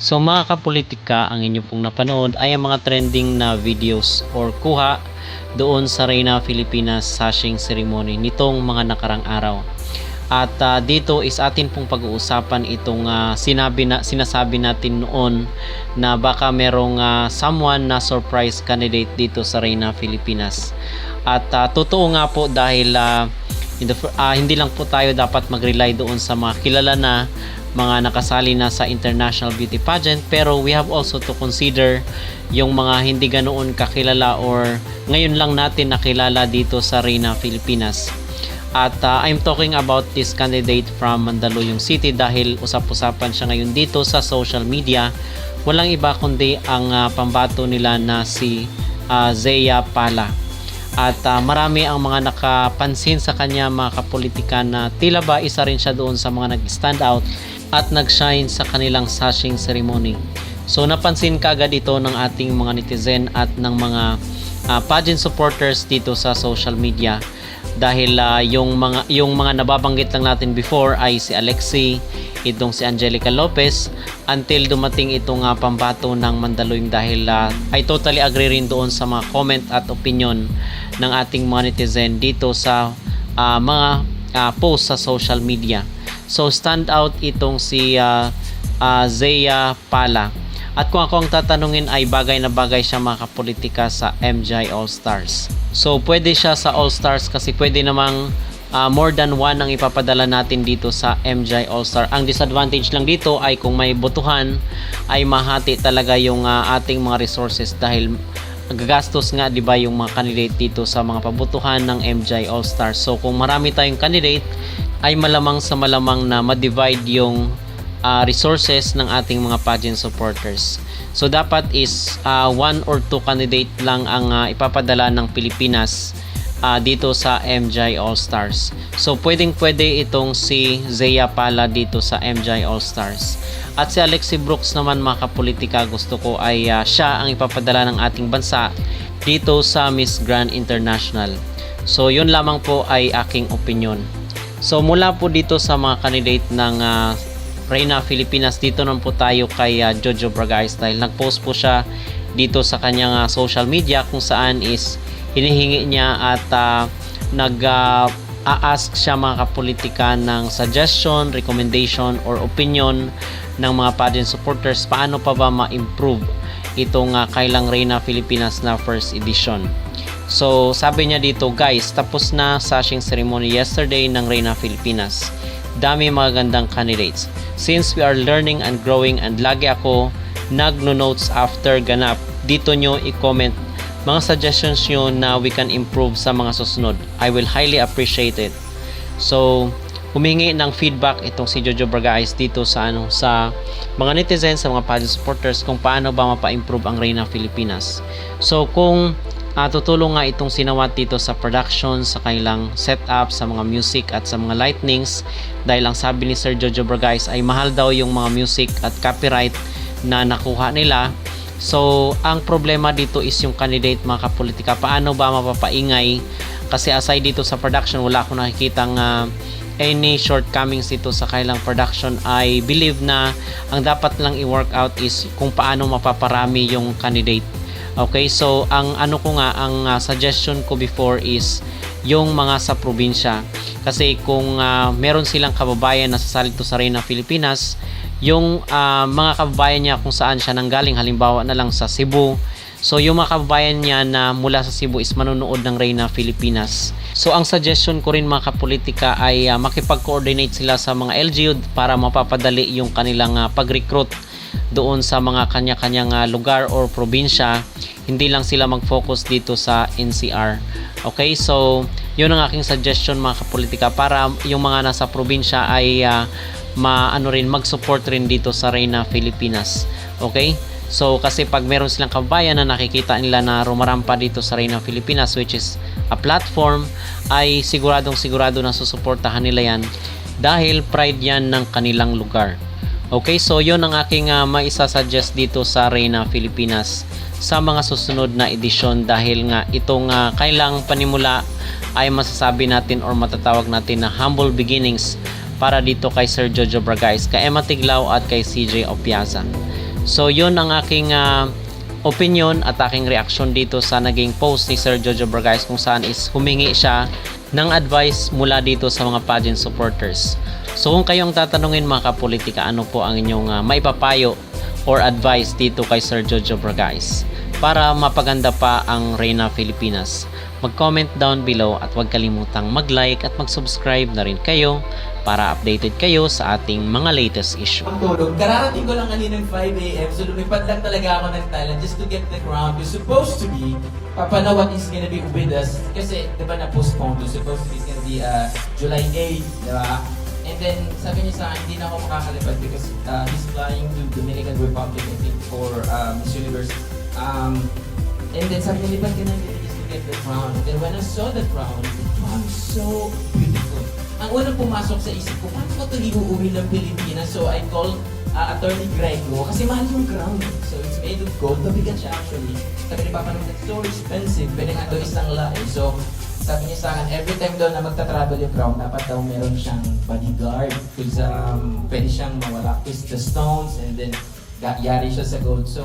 So mga kapolitika, ang inyo pong napanood ay ang mga trending na videos or kuha doon sa Reyna Filipinas Sashing Ceremony nitong mga nakarang araw. At dito is atin pong pag-uusapan itong sinasabi natin noon na baka merong someone na surprise candidate dito sa Reyna Filipinas. At totoo nga po dahil hindi lang po tayo dapat mag-rely doon sa mga kilala na mga nakasali na sa international beauty pageant, pero we have also to consider yung mga hindi ganoon kakilala or ngayon lang natin nakilala dito sa Reyna Filipinas. At I'm talking about this candidate from Mandaluyong City dahil usap-usapan siya ngayon dito sa social media. Walang iba kundi ang pambato nila na si Zea Pala. At marami ang mga nakapansin sa kanya, mga kapolitika, na tila ba isa rin siya doon sa mga nag-stand out at nag-shine sa kanilang sashing ceremony. So napansin kaagad ito ng ating mga netizen at ng mga pageant supporters dito sa social media dahil yung mga nababanggit lang natin before ay si Alexie, itong si Angelica Lopez, until dumating itong pambato ng Mandaluyong dahil I totally agree rin doon sa mga comment at opinion ng ating mga netizen dito sa mga post sa social media. So stand out itong si Zea Pala. At kung ako ang tatanungin ay bagay na bagay siya mga kapolitika sa MJ All-Stars. So pwede siya sa All-Stars kasi pwede namang more than one ang ipapadala natin dito sa MJ All-Star. Ang disadvantage lang dito ay kung may botohan ay mahati talaga yung ating mga resources dahil gagastos nga 'di ba yung mga candidate dito sa mga pabotohan ng MJ All-Star. So kung marami tayong candidate ay malamang sa malamang na ma-divide yung resources ng ating mga pageant supporters. So dapat is 1 or 2 candidate lang ang ipapadala ng Pilipinas dito sa MJ All-Stars. So pwedeng-pwede itong si Zea Pala dito sa MJ All-Stars. At si Alexie Brooks naman mga kapolitika, gusto ko ay siya ang ipapadala ng ating bansa dito sa Miss Grand International. So yun lamang po ay aking opinion. So mula po dito sa mga candidate ng Reyna Filipinas, dito naman po tayo kay Jojo Bragais dahil nag-post po siya dito sa kanyang social media kung saan is hinihingi niya at nag-ask siya mga kapolitika ng suggestion, recommendation or opinion ng mga pageant supporters paano pa ba ma-improve itong kailang Reyna Filipinas na first edition. So sabi niya dito, guys, tapos na sashing ceremony yesterday ng Reyna Filipinas. Dami magagandang candidates. Since we are learning and growing and lagi ako nagno-notes after ganap, dito nyo i-comment mga suggestions nyo na we can improve sa mga susunod. I will highly appreciate it. So humingi ng feedback itong si Jojo Bragais dito sa mga netizens, sa mga pageant supporters kung paano ba mapa-improve ang Reyna Filipinas. So kung tutulong nga itong sinawat dito sa production, sa kailang setup, sa mga music at sa mga lightnings dahil ang sabi ni Sir Jojo Bragais ay mahal daw yung mga music at copyright na nakuha nila. So ang problema dito is yung candidate mga kapolitika, paano ba mapapaingay kasi aside dito sa production wala akong nakikitang any shortcomings dito sa kailang production. I believe na ang dapat lang i-work out is kung paano mapaparami yung candidate. Okay, so ang suggestion ko before is yung mga sa probinsya. Kasi kung meron silang kababayan na sasali to sa Reyna Filipinas, yung mga kababayan niya kung saan siya nanggaling, halimbawa na lang sa Cebu. So yung mga kababayan niya na mula sa Cebu is manonood ng Reyna Filipinas. So ang suggestion ko rin mga kapolitika ay makipag-coordinate sila sa mga LGU para mapapadali yung kanilang pag-recruit doon sa mga kanya-kanyang lugar or probinsya. Hindi lang sila mag-focus dito sa NCR. Okay, so yun ang aking suggestion mga kapolitika para yung mga nasa probinsya ay mag-support rin dito sa Reyna Filipinas. Okay, so kasi pag meron silang kabayan na nakikita nila na rumarampa dito sa Reyna Filipinas, which is a platform, ay sigurado na susuportahan nila yan dahil pride yan ng kanilang lugar. Okay, so yun ang aking maisasuggest dito sa Reyna Filipinas sa mga susunod na edisyon dahil nga itong kailang panimula ay masasabi natin or matatawag natin na humble beginnings para dito kay Sir Jojo Bragais, kay Emma Tiglao at kay CJ Opiaza. So yun ang aking opinion at aking reaction dito sa naging post ni Sir Jojo Bargais, kung saan is humingi siya ng advice mula dito sa mga pageant supporters. So kung kayong tatanungin mga kapolitika, ano po ang inyong maipapayo or advice dito kay Sir Jojo Bargais para mapaganda pa ang Reyna Pilipinas? Mag-comment down below at huwag kalimutang mag-like at mag-subscribe na rin kayo para updated kayo sa ating mga latest issue. Tulog. Kararating ko lang kanina ng 5 a.m. So lumipad lang talaga ako ng Thailand just to get the crown. It's supposed to be, Papanawat is gonna be with us. Kasi, di ba na-postpone to? Supposed to be, it's gonna be July 8, di ba? And then, sabi niya sa akin, hindi na ako makakalipad because he's flying to Dominican Republic, I think, for Miss Universe. And then, sabi niya, lipad ka na just to get the crown. And then, when I saw the crown is so beautiful. Ang unang pumasok sa isip ko, paano ko ito iuuwi ng Pilipinas? So I called Attorney Greco kasi mahal yung crown. So it's made of gold. Mabigat siya actually. Sabi ni Papa, that's so expensive. Pwede nga ito isang lahi. So sabi niya sa akin, every time daw na magta-travel yung crown, dapat daw meron siyang bodyguard. Because pwede siyang mawala. Kiss the stones and then yari siya sa gold. So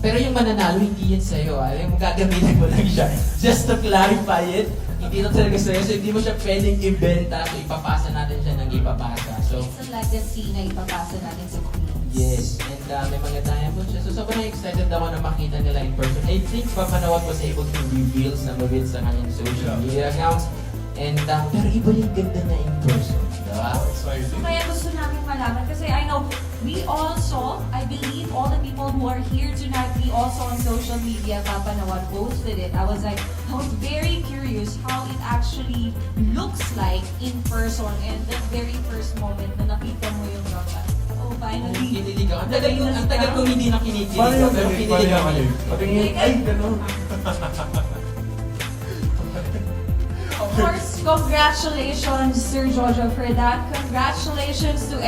pero yung mananalo, hindi yan sa'yo. Yung gagamitin mo lang siya. Just to clarify it, hindi na talaga sa'yo. So hindi mo siya pwedeng ibenta. So ipapasa natin siya ng ipapasa. So It's a legacy na ipapasa natin sa Queens. yes, and may mga diamond siya. So sobrang excited ako na makita nila in person. I think Papanawat was able to reveal some of it sa kanyang social media accounts. And pero iba yung ganda niya in person. Diba? Kaya gusto namin malaman kasi I know we also, I believe all the people who are here tonight, we also on social media, Papanawat posted it. I was very curious how it actually looks like in person and the very first moment na nakita mo yung rocket. Oh, finally. Kinilig ako. Ang tagal kong hindi nakinikilig. Pero kinilig ako. Ay, gano'n. Of course, congratulations, Sir Jojo, for that. Congratulations to